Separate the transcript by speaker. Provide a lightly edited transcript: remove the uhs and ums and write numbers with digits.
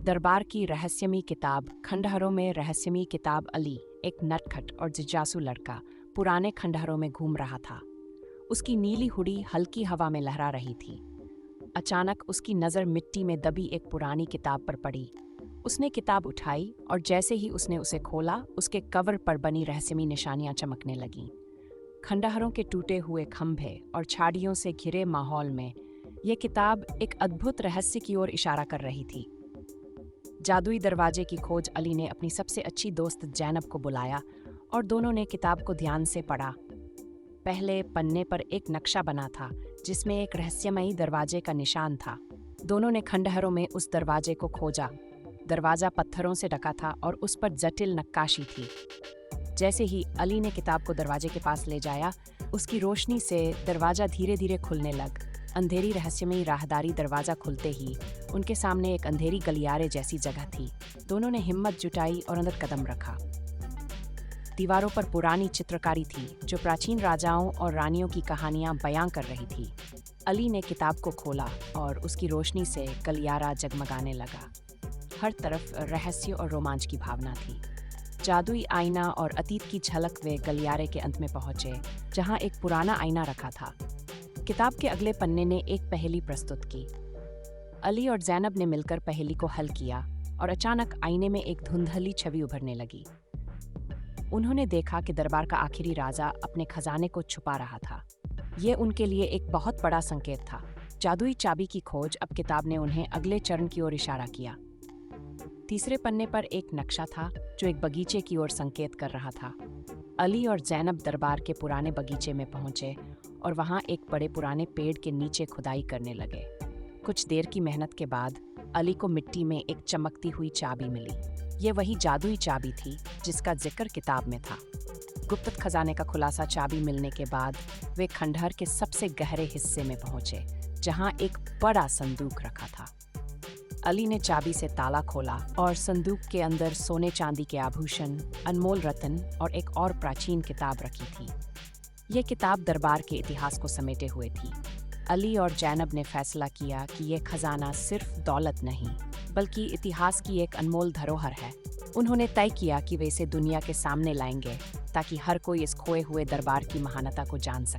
Speaker 1: दरबार की रहस्यमयी किताब खंडहरों में रहस्यमयी किताब। अली, एक नटखट और जिज्ञासु लड़का, पुराने खंडहरों में घूम रहा था। उसकी नीली हुडी हल्की हवा में लहरा रही थी। अचानक उसकी नज़र मिट्टी में दबी एक पुरानी किताब पर पड़ी। उसने किताब उठाई और जैसे ही उसने उसे खोला, उसके कवर पर बनी रहस्यमयी निशानियां चमकने लगीं। खंडहरों के टूटे हुए खंभे और झाड़ियों से घिरे माहौल में यह किताब एक अद्भुत रहस्य की ओर इशारा कर रही थी। जादुई दरवाजे की खोज। अली ने अपनी सबसे अच्छी दोस्त जैनब को बुलाया और दोनों ने किताब को ध्यान से पढ़ा। पहले पन्ने पर एक नक्शा बना था जिसमें एक रहस्यमयी दरवाजे का निशान था। दोनों ने खंडहरों में उस दरवाजे को खोजा। दरवाजा पत्थरों से ढका था और उस पर जटिल नक्काशी थी। जैसे ही अली ने किताब को दरवाजे के पास ले जाया, उसकी रोशनी से दरवाजा धीरे धीरे खुलने लग। अंधेरी रहस्यमयी राहदारी। दरवाजा खुलते ही उनके सामने एक अंधेरी गलियारे जैसी जगह थी। दोनों ने हिम्मत जुटाई और अंदर कदम रखा। दीवारों पर पुरानी चित्रकारी थी जो प्राचीन राजाओं और रानियों की कहानियां बयां कर रही थी। अली ने किताब को खोला और उसकी रोशनी से गलियारा जगमगाने लगा। हर तरफ रहस्य और रोमांच की भावना थी। जादुई आईना और अतीत की झलक। वे गलियारे के अंत में पहुंचे जहां एक पुराना आईना रखा था। किताब के अगले पन्ने ने एक पहेली प्रस्तुत की। अली और जैनब ने मिलकर पहेली को हल किया और अचानक आईने में एक धुंधली छवि उभरने लगी। उन्होंने देखा कि दरबार का आखिरी राजा अपने खजाने को छुपा रहा था। ये उनके लिए एक बहुत बड़ा संकेत था। जादुई चाबी की खोज। अब किताब ने उन्हें अगले चरण की ओर इशारा किया। तीसरे पन्ने पर एक नक्शा था जो एक बगीचे की ओर संकेत कर रहा था। अली और जैनब दरबार के पुराने बगीचे में पहुंचे और वहां एक बड़े पुराने पेड़ के नीचे खुदाई करने लगे। कुछ देर की मेहनत के बाद अली को मिट्टी में एक चमकती हुई चाबी मिली। ये वही जादुई चाबी थी जिसका जिक्र किताब में था। गुप्त खजाने का खुलासा। चाबी मिलने के बाद वे खंडहर के सबसे गहरे हिस्से में पहुंचे जहां एक बड़ा संदूक रखा था। अली ने चाबी से ताला खोला और संदूक के अंदर सोने चांदी के आभूषण, अनमोल रत्न और एक और प्राचीन किताब रखी थी। यह किताब दरबार के इतिहास को समेटे हुए थी। अली और जैनब ने फैसला किया कि यह खजाना सिर्फ दौलत नहीं बल्कि इतिहास की एक अनमोल धरोहर है। उन्होंने तय किया कि वे इसे दुनिया के सामने लाएंगे ताकि हर कोई इस खोए हुए दरबार की महानता को जान सके।